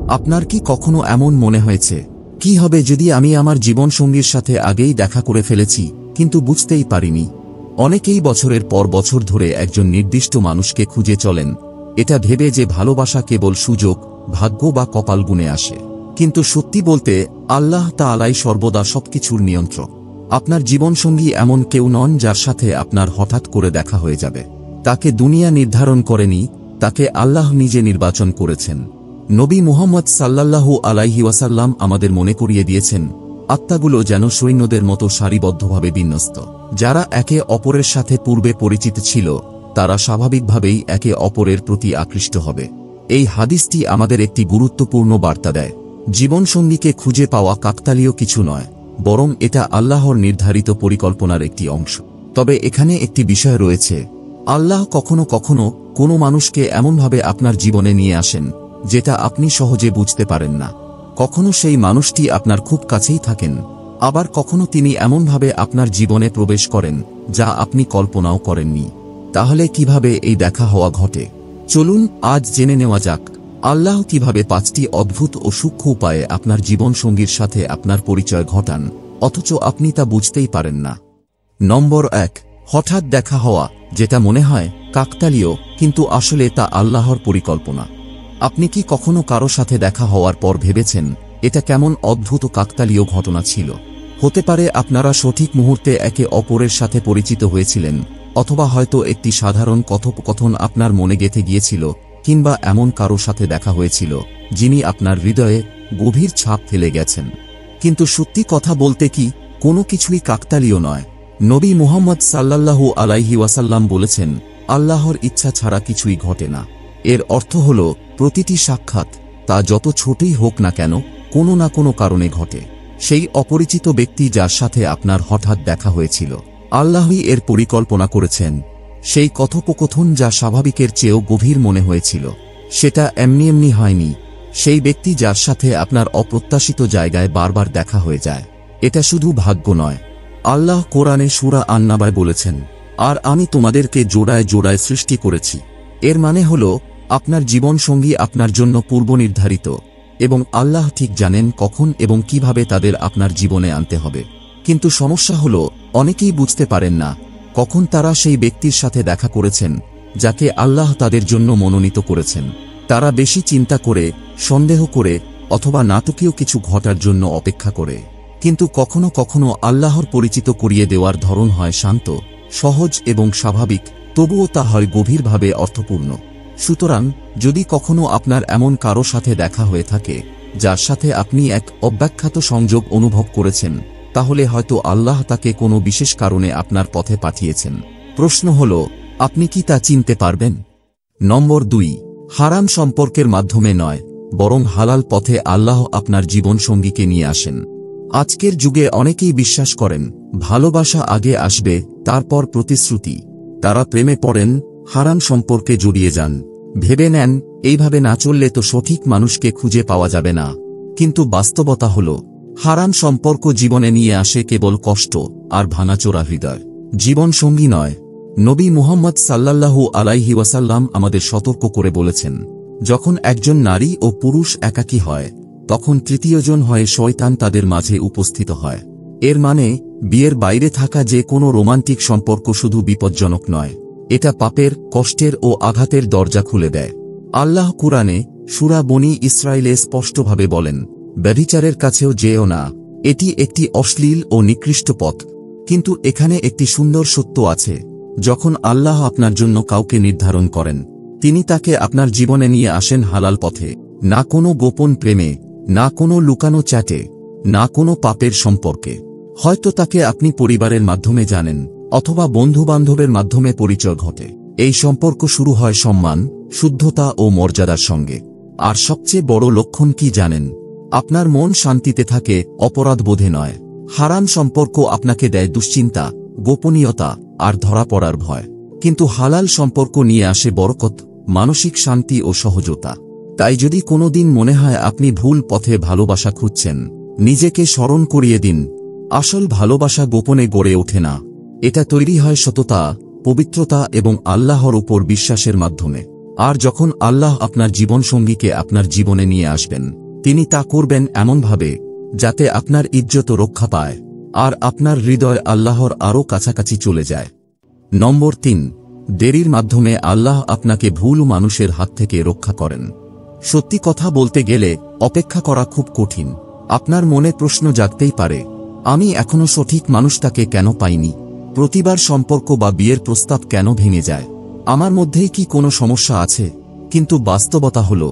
আপনার কি কখনো এমন মনে হয়েছে, কি হবে যদি আমি আমার জীবনসঙ্গীর সাথে আগেই দেখা করে ফেলেছি কিন্তু বুঝতেই পারিনি? অনেকেই বছরের পর বছর ধরে একজন নির্দিষ্ট মানুষকে খুঁজে চলেন, এটা ভেবে যে ভালোবাসা কেবল সুযোগ, ভাগ্য বা কপাল গুণে আসে। কিন্তু সত্যি বলতে আল্লাহ তাআলাই সর্বদা সবকিছুর নিয়ন্ত্রক। আপনার জীবনসঙ্গী এমন কেউ নন যার সাথে আপনার হঠাৎ করে দেখা হয়ে যাবে। তাকে দুনিয়া নির্ধারণ করেনি, তাকে আল্লাহ নিজে নির্বাচন করেছেন। নবী মুহাম্মদ সাল্লাল্লাহু আলাইহি ওয়াসাল্লাম আমাদের মনে করিয়ে দিয়েছেন, আত্মাগুলো যেন সৈন্যদের মতো সারিবদ্ধভাবে বিন্যস্ত। যারা একে অপরের সাথে পূর্বে পরিচিত ছিল তারা স্বাভাবিকভাবেই একে অপরের প্রতি আকৃষ্ট হবে। এই হাদিসটি আমাদের একটি গুরুত্বপূর্ণ বার্তা দেয়। জীবনসঙ্গীকে খুঁজে পাওয়া কাকতালীয় কিছু নয়, বরং এটা আল্লাহর নির্ধারিত পরিকল্পনার একটি অংশ। তবে এখানে একটি বিষয় রয়েছে, আল্লাহ কখনো কখনো কোনো মানুষকে এমনভাবে আপনার জীবনে নিয়ে আসেন যেটা আপনি সহজে বুঝতে পারেন না। কখনো সেই মানুষটি আপনার খুব কাছেই থাকেন, আবার কখনো তিনি এমনভাবে আপনার জীবনে প্রবেশ করেন যা আপনি কল্পনাও করেননি। তাহলে কিভাবে এই দেখা হওয়া ঘটে? চলুন আজ জেনে নেওয়া যাক আল্লাহ কিভাবে 5টি অদ্ভুত ও সূক্ষ্ম উপায়ে আপনার জীবনসঙ্গীর সাথে আপনার পরিচয় ঘটান, অথচ আপনি তা বুঝতেই পারেন না। নম্বর 1, হঠাৎ দেখা হওয়া, যেটা মনে হয় কাকতালীয় কিন্তু আসলে তা আল্লাহর পরিকল্পনা। আপনি কি কখনো কারো সাথে দেখা হওয়ার পর ভেবেছেন, এটা কেমন অদ্ভুত কাকতালীয় ঘটনা ছিল? হতে পারে আপনারা সঠিক মুহূর্তে একে অপরের সাথে পরিচিত হয়েছিলেন, অথবা হয়তো একটি সাধারণ কথোপকথন আপনার মনে গেঁথে গিয়েছিল, কিংবা এমন কারো সাথে দেখা হয়েছিল যিনি আপনার হৃদয়ে গভীর ছাপ ফেলে গেছেন। কিন্তু সত্যি কথা বলতে কি কোনো কিছুই কাকতালীয় নয়। নবী মুহাম্মদ সাল্লাল্লাহু আলাইহি ওয়াসাল্লাম বলেছেন, আল্লাহর ইচ্ছা ছাড়া কিছুই ঘটে না। এর অর্থ হল প্রতিটি সাক্ষাৎ, তা যত ছোটই হোক না কেন, কোনো না কোনো কারণে ঘটে। সেই অপরিচিত ব্যক্তি যার সাথে আপনার হঠাৎ দেখা হয়েছিল, আল্লাহই এর পরিকল্পনা করেছেন। সেই কথোপকথন যা স্বাভাবিকের চেয়েও গভীর মনে হয়েছিল, সেটা এমনি এমনি হয়নি। সেই ব্যক্তি যার সাথে আপনার অপ্রত্যাশিত জায়গায় বারবার দেখা হয়ে যায়, এটা শুধু ভাগ্য নয়। আল্লাহ কোরআনে সূরা আন-নাবায় বলেছেন, আর আমি তোমাদেরকে জোড়ায় জোড়ায় সৃষ্টি করেছি। এর মানে হল আপনার জীবনসঙ্গী আপনার জন্য পূর্বনির্ধারিত, এবং আল্লাহ ঠিক জানেন কখন এবং কিভাবে তাদের আপনার জীবনে আনতে হবে। কিন্তু সমস্যা হল, অনেকেই বুঝতে পারেন না কখন তারা সেই ব্যক্তির সাথে দেখা করেছেন যাকে আল্লাহ তাদের জন্য মনোনীত করেছেন। তারা বেশি চিন্তা করে, সন্দেহ করে, অথবা নাটকীয় কিছু ঘটার জন্য অপেক্ষা করে। কিন্তু কখনো কখনো আল্লাহর পরিচিত করিয়ে দেওয়ার ধরন হয় শান্ত, সহজ এবং স্বাভাবিক, তবুও তা হয় গভীরভাবে অর্থপূর্ণ। সুতরাং যদি কখনো আপনার এমন কারো সাথে দেখা হয়ে থাকে যার সাথে আপনি এক অব্যাখ্যাত সংযোগ অনুভব করেছেন, তাহলে হয়তো আল্লাহ তাকে কোনো বিশেষ কারণে আপনার পথে পাঠিয়েছেন। প্রশ্ন হল, আপনি কি তা চিনতে পারবেন? নম্বর 2, হারাম সম্পর্কের মাধ্যমে নয়, বরং হালাল পথে আল্লাহ আপনার জীবনসঙ্গীকে নিয়ে আসেন। আজকের যুগে অনেকেই বিশ্বাস করেন, ভালোবাসা আগে আসবে, তারপর প্রতিশ্রুতি। তারা প্রেমে পড়েন, হারাম সম্পর্কে জড়িয়ে যান, ভেবে নেন এইভাবে না চললে তো সঠিক মানুষকে খুঁজে পাওয়া যাবে না। কিন্তু বাস্তবতা হল, হারাম সম্পর্ক জীবনে নিয়ে আসে কেবল কষ্ট আর ভাঙাচোরা হৃদয়, জীবনসঙ্গী নয়। নবী মুহাম্মদ সাল্লাল্লাহু আলাইহি ওয়াসাল্লাম আমাদের সতর্ক করে বলেছেন, যখন একজন নারী ও পুরুষ একাকী হয়, তখন তৃতীয়জন হয়ে শয়তান তাদের মাঝে উপস্থিত হয়। এর মানে বিয়ের বাইরে থাকা যে কোনো রোমান্টিক সম্পর্ক শুধু বিপজ্জনক নয়, এটা পাপের, কষ্টের ও আঘাতের দরজা খুলে দেয়। আল্লাহ কুরআনে সূরা বনী ইসরাঈলে স্পষ্টভাবে বলেন, ব্যভিচারের কাছেও যেও না, এটি একটি অশ্লীল ও নিকৃষ্ট পথ। কিন্তু এখানে একটি সুন্দর সত্য আছে, যখন আল্লাহ আপনার জন্য কাউকে নির্ধারণ করেন, তিনি তাকে আপনার জীবনে নিয়ে আসেন হালাল পথে। না কোনো গোপন প্রেমে, না কোনো লুকানো চ্যাটে, না কোনো পাপের সম্পর্কে। হয়তো তাকে আপনি পরিবারের মাধ্যমে জানেন, অথবা বন্ধু-বান্ধবের মাধ্যমে পরিচয় ঘটে। এই সম্পর্ক শুরু হয় সম্মান, শুদ্ধতা ও মর্যাদার সঙ্গে। আর সবচেয়ে বড় লক্ষণ কি জানেন? আপনার মন শান্তিতে থাকে, অপরাধবোধে নয়। হারাম সম্পর্ক আপনাকে দেয় দুশ্চিন্তা, গোপনীয়তা আর ধরা পড়ার ভয়। কিন্তু হালাল সম্পর্ক নিয়ে আসে বরকত, মানসিক শান্তি ও সহজতা। তাই যদি কোনোদিন মনে হয় আপনি ভুল পথে ভালোবাসা খুঁজছেন, নিজেকে স্মরণ করিয়ে দিন, আসল ভালোবাসা গোপনে গড়ে ওঠে না। এটা তৈরি হয় সততা, পবিত্রতা এবং আল্লাহর উপর বিশ্বাসের মাধ্যমে। আর যখন আল্লাহ আপনার জীবনসঙ্গীকে আপনার জীবনে নিয়ে আসবেন, তিনি তা করবেন এমনভাবে যাতে আপনার ইজ্জত রক্ষা পায় আর আপনার হৃদয় আল্লাহর আরও কাছাকাছি চলে যায়। নম্বর 3, দেরির মাধ্যমে আল্লাহ আপনাকে ভুল মানুষের হাত থেকে রক্ষা করেন। সত্যি কথা বলতে গেলে অপেক্ষা করা খুব কঠিন। আপনার মনে প্রশ্ন জাগতেই পারে, আমি এখনো সঠিক মানুষটাকে কেন পাইনি? প্রতিবার সম্পর্ক বা বিয়ের প্রস্তাব কেন ভেঙে যায়? আমার মধ্যেই কি কোনো সমস্যা আছে? কিন্তু বাস্তবতা হল,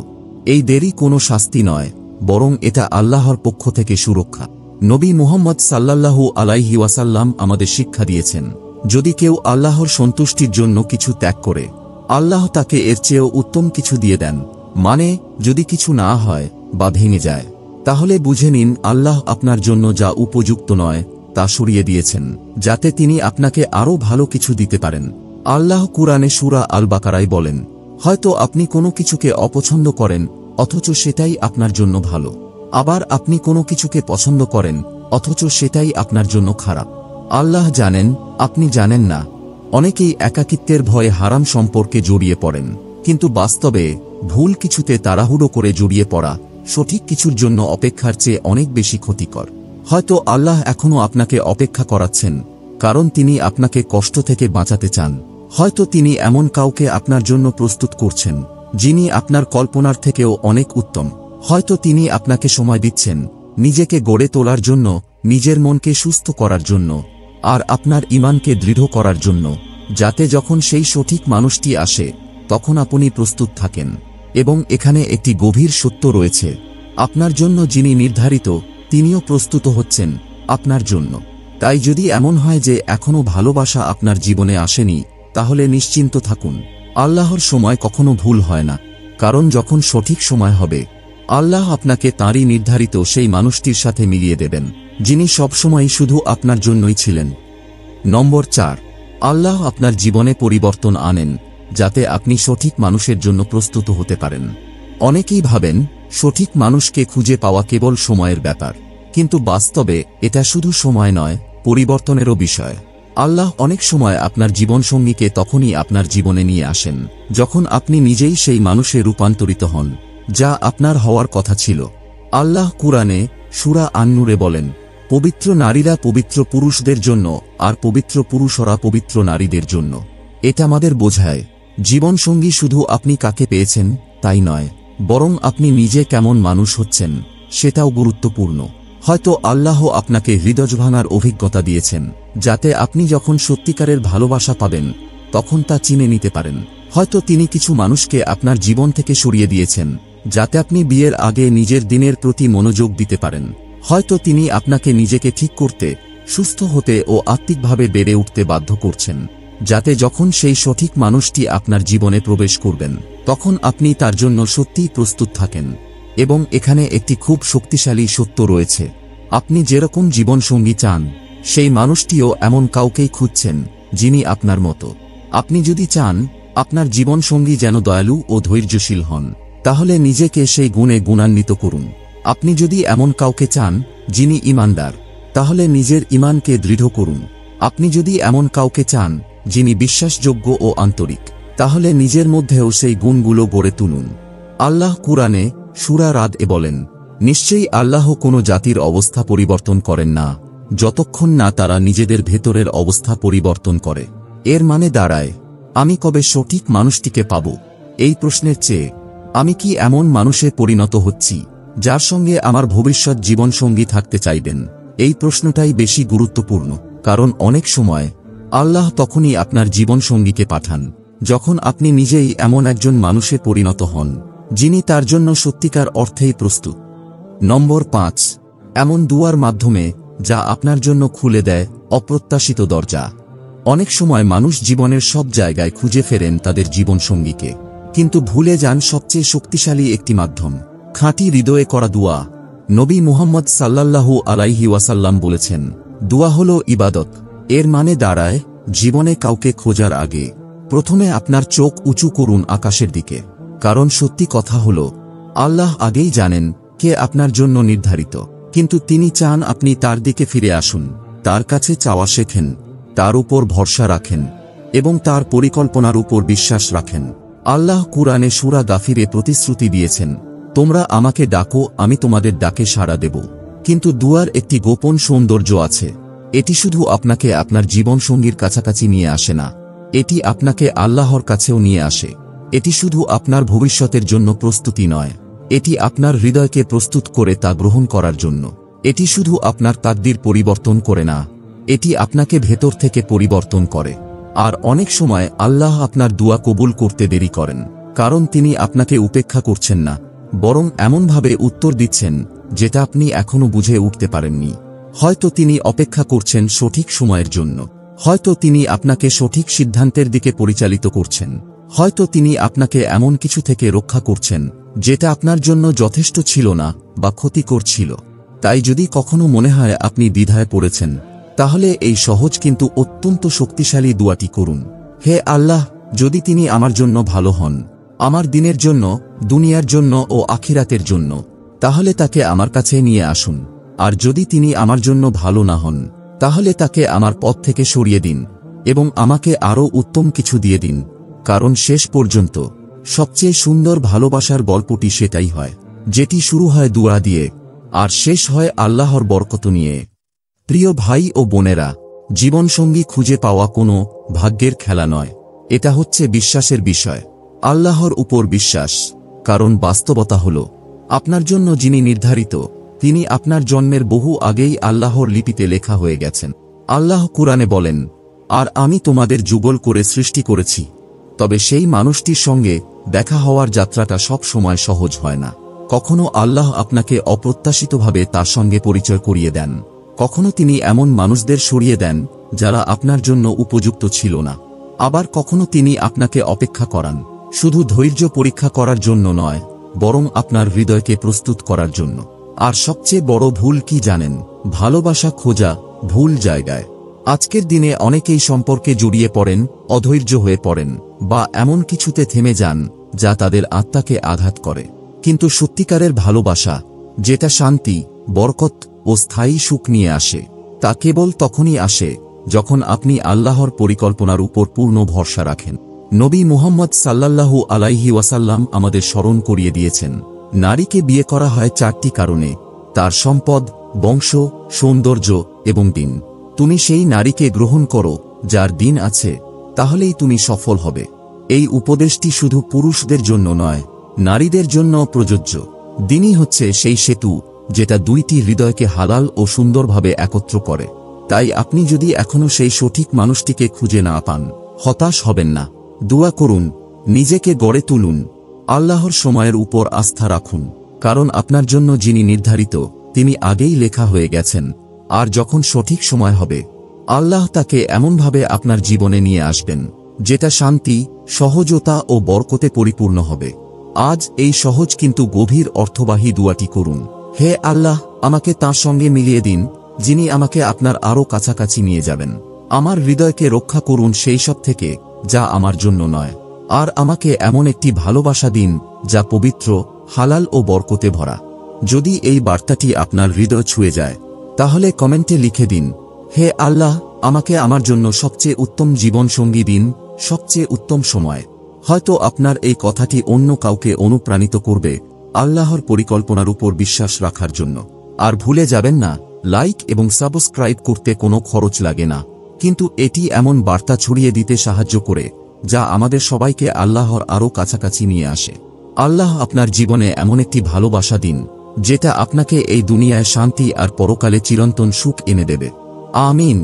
এই দেরি কোনো শাস্তি নয়, বরং এটা আল্লাহর পক্ষ থেকে সুরক্ষা। নবী মুহাম্মদ সাল্লাল্লাহু আলাইহি ওয়াসাল্লাম আমাদের শিক্ষা দিয়েছেন, যদি কেউ আল্লাহর সন্তুষ্টির জন্য কিছু ত্যাগ করে, আল্লাহ তাকে এর চেয়েও উত্তম কিছু দিয়ে দেন। মানে, যদি কিছু না হয় বা ভেঙে যায়, তাহলে বুঝে নিন আল্লাহ আপনার জন্য যা উপযুক্ত নয় তা সরিয়ে দিয়েছেন, যাতে তিনি আপনাকে আরও ভালো কিছু দিতে পারেন। আল্লাহ কুরআনে সূরা আল বাকারায় বলেন, হয়তো আপনি কোনো কিছুকে অপছন্দ করেন অথচ সেটাই আপনার জন্য ভালো। আবার আপনি কোনো কিছুকে পছন্দ করেন অথচ সেটাই আপনার জন্য খারাপ। আল্লাহ জানেন, আপনি জানেন না। অনেকেই একাকিত্বের ভয়ে হারাম সম্পর্কে জড়িয়ে পড়েন, কিন্তু বাস্তবে ভুল কিছুতে তাড়াহুড়ো করে জড়িয়ে পড়া সঠিক কিছুর জন্য অপেক্ষার চেয়ে অনেক বেশি ক্ষতিকর। হয়তো আল্লাহ এখনো আপনাকে অপেক্ষা করাচ্ছেন, কারণ তিনি আপনাকে কষ্ট থেকে বাঁচাতে চান। হয়তো তিনি এমন কাউকে আপনার জন্য প্রস্তুত করছেন, যিনি আপনার কল্পনার থেকেও অনেক উত্তম। হয়তো তিনি আপনাকে সময় দিচ্ছেন নিজেকে গড়ে তোলার জন্য, নিজের মনকে সুস্থ করার জন্য, আর আপনার ঈমানকে দৃঢ় করার জন্য, যাতে যখন সেই সঠিক মানুষটি আসে তখন আপনি প্রস্তুত থাকেন। এবং এখানে একটি গভীর সত্য রয়েছে, আপনার জন্য যিনি নির্ধারিত তিনিও প্রস্তুত হচ্ছেন আপনার জন্য। তাই যদি এমন হয় যে এখনো ভালোবাসা আপনার জীবনে আসেনি, তাহলে নিশ্চিন্ত থাকুন, আল্লাহর সময় কখনো ভুল হয় না। কারণ যখন সঠিক সময় হবে, আল্লাহ আপনাকে তাঁরই নির্ধারিত সেই মানুষটির সাথে মিলিয়ে দেবেন, যিনি সবসময় শুধু আপনার জন্যই ছিলেন। নম্বর 4, আল্লাহ আপনার জীবনে পরিবর্তন আনেন যাতে আপনি সঠিক মানুষের জন্য প্রস্তুত হতে পারেন। অনেকেই ভাবেন সঠিক মানুষকে খুঁজে পাওয়া কেবল সময়ের ব্যাপার, কিন্তু বাস্তবে এটা শুধু সময় নয়, পরিবর্তনেরও বিষয়। আল্লাহ অনেক সময় আপনার জীবনসঙ্গীকে তখনই আপনার জীবনে নিয়ে আসেন যখন আপনি নিজেই সেই মানুষে রূপান্তরিত হন যা আপনার হওয়ার কথা ছিল। আল্লাহ কুরআনে সূরা আন-নূরে বলেন, পবিত্র নারীরা পবিত্র পুরুষদের জন্য আর পবিত্র পুরুষরা পবিত্র নারীদের জন্য। এটা আমাদের বোঝায় জীবনসঙ্গী শুধু আপনি কাকে পেয়েছেন তাই নয়, বরং আপনি নিজে কেমন মানুষ হচ্ছেন সেটাও গুরুত্বপূর্ণ। হয়তো আল্লাহ আপনাকে হৃদয় ভাঙার অভিজ্ঞতা দিয়েছেন, যাতে আপনি যখন সত্যিকারের ভালোবাসা পাবেন তখন তা চিনে নিতে পারেন। হয়তো তিনি কিছু মানুষকে আপনার জীবন থেকে সরিয়ে দিয়েছেন, যাতে আপনি বিয়ের আগে নিজের দিনের প্রতি মনোযোগ দিতে পারেন। হয়তো তিনি আপনাকে নিজেকে ঠিক করতে, সুস্থ হতে ও আত্মিকভাবে বেড়ে উঠতে বাধ্য করছেন, যাতে যখন সেই সঠিক মানুষটি আপনার জীবনে প্রবেশ করবেন তখন আপনি তার জন্য সত্যিই প্রস্তুত থাকেন। এবং এখানে একটি খুব শক্তিশালী সত্য রয়েছে, আপনি যেরকম জীবনসঙ্গী চান সেই মানুষটিও এমন কাউকেই খুঁজছেন যিনি আপনার মতো। আপনি যদি চান আপনার জীবনসঙ্গী যেন দয়ালু ও ধৈর্যশীল হন, তাহলে নিজেকে সেই গুণে গুণান্বিত করুন। আপনি যদি এমন কাউকে চান যিনি ঈমানদার, তাহলে নিজের ঈমানকে দৃঢ় করুন। আপনি যদি এমন কাউকে চান যিনি বিশ্বাসযোগ্য ও আন্তরিক, তাহলে নিজের মধ্যেও সেই গুণগুলো গড়ে তুলুন। আল্লাহ কুরআনে সূরা রাদ-এ বলেন, নিশ্চয়ই আল্লাহ কোনো জাতির অবস্থা পরিবর্তন করেন না যতক্ষণ না তারা নিজেদের ভেতরের অবস্থা পরিবর্তন করে। এর মানে দাঁড়ায়, আমি কবে সঠিক মানুষটিকে পাব? এই প্রশ্নের চেয়ে আমি কি এমন মানুষে পরিণত হচ্ছি যার সঙ্গে আমার ভবিষ্যৎ জীবনসঙ্গী থাকতে চাইবেন, এই প্রশ্নটাই বেশি গুরুত্বপূর্ণ। কারণ অনেক সময় আল্লাহ তখনই আপনার জীবনসঙ্গীকে পাঠান যখন আপনি নিজেই এমন একজন মানুষে পরিণত হন যিনি তার জন্য সত্যিকার অর্থেই প্রস্তুত। নম্বর 5, এমন দুয়ার মাধ্যমে যা আপনার জন্য খুলে দেয় অপ্রত্যাশিত দরজা। অনেক সময় মানুষ জীবনের সব জায়গায় খুঁজে ফেরেন তাদের জীবনসঙ্গীকে, কিন্তু ভুলে যান সবচেয়ে শক্তিশালী একটি মাধ্যম, খাঁটি হৃদয়ে করা দুয়া। নবী মুহাম্মদ সাল্লাল্লাহু আলাইহি ওয়াসাল্লাম বলেছেন, দুয়া হলো ইবাদত। এর মানে দাঁড়ায়, জীবনে কাউকে খোঁজার আগে প্রথমে আপনার চোখ উঁচু করুন আকাশের দিকে। কারণ সত্যি কথা হলো, আল্লাহ আগেই জানেন কে আপনার জন্য নির্ধারিত, কিন্তু তিনি চান আপনি তার দিকে ফিরে আসুন, তার কাছে চাওয়া শেখেন, তার উপর ভরসা রাখেন এবং তার পরিকল্পনার উপর বিশ্বাস রাখেন। আল্লাহ কুরআনে সূরা গাফিরে প্রতিশ্রুতি দিয়েছেন, তোমরা আমাকে ডাকো, আমি তোমাদের ডাকে সাড়া দেব। কিন্তু দুয়ার একটি গোপন সৌন্দর্য আছে। এটি শুধু আপনাকে আপনার জীবনসঙ্গীর কাছাকাছি নিয়ে আসে না, এটি আপনাকে আল্লাহর কাছেও নিয়ে আসে। এটি শুধু আপনার ভবিষ্যতের জন্য প্রস্তুতি নয়, এটি আপনার হৃদয়কে প্রস্তুত করে তা গ্রহণ করার জন্য। এটি শুধু আপনার তাকদীর পরিবর্তন করে না, এটি আপনাকে ভেতর থেকে পরিবর্তন করে। আর অনেক সময় আল্লাহ আপনার দোয়া কবুল করতে দেরি করেন, কারণ তিনি আপনাকে উপেক্ষা করছেন না, বরং এমনভাবে উত্তর দিচ্ছেন যেটা আপনি এখনো বুঝে উঠতে পারেননি। হয়তো তিনি অপেক্ষা করছেন সঠিক সময়ের জন্য, হয়তো তিনি আপনাকে সঠিক সিদ্ধান্তের দিকে পরিচালিত করছেন, হয়তো তিনি আপনাকে এমন কিছু থেকে রক্ষা করছেন যেটা আপনার জন্য যথেষ্ট ছিল না বা ক্ষতিকর ছিল। তাই যদি কখনো মনে হয় আপনি দ্বিধায় পড়েছেন, তাহলে এই সহজ কিন্তু অত্যন্ত শক্তিশালী দোয়াটি করুন। হে আল্লাহ, যদি তিনি আমার জন্য ভালো হন, আমার দিনের জন্য, দুনিয়ার জন্য ও আখিরাতের জন্য, তাহলে তাকে আমার কাছে নিয়ে আসুন। আর যদি তিনি আমার জন্য ভালো না হন, তাহলে তাকে আমার পথ থেকে সরিয়ে দিন এবং আমাকে আরও উত্তম কিছু দিয়ে দিন। কারণ শেষ পর্যন্ত সবচেয়ে সুন্দর ভালোবাসার গল্পটি সেটাই হয় যেটি শুরু হয় দুআ দিয়ে আর শেষ হয় আল্লাহর বরকত নিয়ে। প্রিয় ভাই ও বোনেরা, জীবনসঙ্গী খুঁজে পাওয়া কোনো ভাগ্যের খেলা নয়, এটা হচ্ছে বিশ্বাসের বিষয়। আল্লাহর উপর বিশ্বাস, কারণ বাস্তবতা হল আপনার জন্য যিনি নির্ধারিত, তিনি আপনার জন্মের বহু আগেই আল্লাহর লিপিতে লেখা হয়ে গেছেন। আল্লাহ কুরআনে বলেন, আর আমি তোমাদের যুগল করে সৃষ্টি করেছি। তবে সেই মানুষটির সঙ্গে দেখা হওয়ার যাত্রাটা সব সময় সহজ হয় না। কখনো আল্লাহ আপনাকে অপ্রত্যাশিতভাবে তার সঙ্গে পরিচয় করিয়ে দেন, কখনো তিনি এমন মানুষদের সরিয়ে দেন যারা আপনার জন্য উপযুক্ত ছিল না। আবার কখনো তিনি আপনাকে অপেক্ষা করান, শুধু ধৈর্য পরীক্ষা করার জন্য নয়, বরং আপনার হৃদয়কে প্রস্তুত করার জন্য। আর সবচেয়ে বড় ভুল কি জানেন? ভালোবাসা খোঁজা ভুল জায়গায়। আজকের দিনে অনেকেই সম্পর্কে জড়িয়ে পড়েন, অধৈর্য হয়ে পড়েন বা এমন কিছুতে থেমে যান যা তাদের আত্মাকে আঘাত করে। কিন্তু সত্যিকারের ভালোবাসা, যেটা শান্তি, বরকত ও স্থায়ী সুখ নিয়ে আসে, তা কেবল তখনই আসে যখন আপনি আল্লাহর পরিকল্পনার উপর পূর্ণ ভরসা রাখেন। নবী মুহাম্মদ সাল্লাল্লাহু আলাইহি ওয়াসাল্লাম আমাদের স্মরণ করিয়ে দিয়েছেন, নারীকে বিয়ে করা হয় 4টি কারণে: তার সম্পদ, বংশ, সৌন্দর্য এবং দিন। তুমি সেই নারীকে গ্রহণ করো যার দিন আছে, তাহলেই তুমি সফল হবে। এই উপদেশটি শুধু পুরুষদের জন্য নয়, নারীদের জন্য প্রযোজ্য। দিনই হচ্ছে সেই সেতু যেটা দুইটি হৃদয়কে হালাল ও সুন্দরভাবে একত্র করে। তাই আপনি যদি এখনো সেই সঠিক মানুষটিকে খুঁজে না পান, হতাশ হবেন না। দোয়া করুন, নিজেকে গড়ে তুলুন, আল্লাহর সময়ের উপর আস্থা রাখুন, কারণ আপনার জন্য যিনি নির্ধারিত, তিনি আগেই লেখা হয়ে গেছেন। আর যখন সঠিক সময় হবে, আল্লাহ তাকে এমনভাবে আপনার জীবনে নিয়ে আসবেন যেটা শান্তি, সহজতা ও বরকতে পরিপূর্ণ হবে। আজ এই সহজ কিন্তু গভীর অর্থবাহী দোয়াটি করুন। হে আল্লাহ, আমাকে তাঁর সঙ্গে মিলিয়ে দিন যিনি আমাকে আপনার আরও কাছাকাছি নিয়ে যাবেন। আমার হৃদয়কে রক্ষা করুন সেই সব থেকে যা আমার জন্য নয়, আর আমাকে এমন একটি ভালোবাসা দিন যা পবিত্র, হালাল ও বরকতে ভরা। যদি এই বার্তাটি আপনার হৃদয় ছুঁয়ে যায়, তাহলে কমেন্টে লিখে দিন, হে আল্লাহ, আমাকে আমার জন্য সবচেয়ে উত্তম জীবনসঙ্গী দিন, সবচেয়ে উত্তম সময়। হয়তো আপনার এই কথাটি অন্য কাউকে অনুপ্রাণিত করবে আল্লাহর পরিকল্পনার উপর বিশ্বাস রাখার জন্য। আর ভুলে যাবেন না, লাইক এবং সাবস্ক্রাইব করতে কোনো খরচ লাগে না, কিন্তু এটি এমন বার্তা ছড়িয়ে দিতে সাহায্য করে যা আমাদের সবাইকে আল্লাহর আরও কাছাকাছি নিয়ে আসে। আল্লাহ আপনার জীবনে এমন একটি ভালোবাসা দিন যেটা আপনাকে এই দুনিয়ায় শান্তি আর পরকালে চিরন্তন সুখ এনে দেবে। আমিন।